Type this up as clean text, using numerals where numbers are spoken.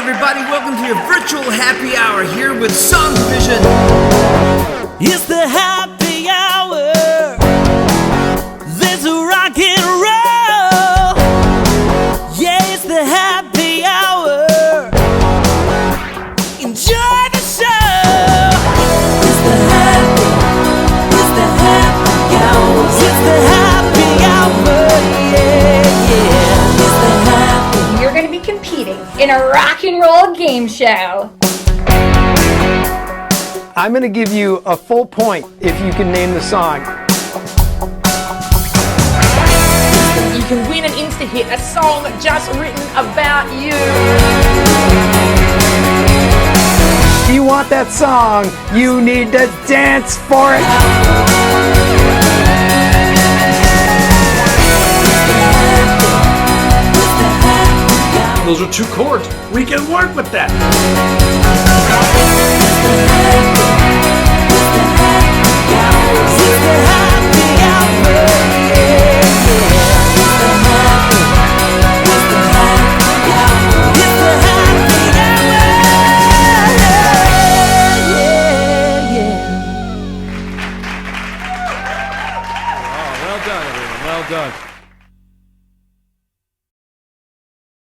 everybody, welcome to your virtual happy hour here with SongDivision. It's the happy hour. There's a rock and roll. Yeah, it's the happy hour. Enjoy the show. It's the happy hour. It's the happy hour. Yeah, yeah. It's the happy. You're going to be competing in a rock and roll game show. I'm going to give you a full point if you can name the song. You can win an insta-hit, a song just written about you. If you want that song, you need to dance for it. Those are 2 chords. We can work with that. Well done, everyone. Well done.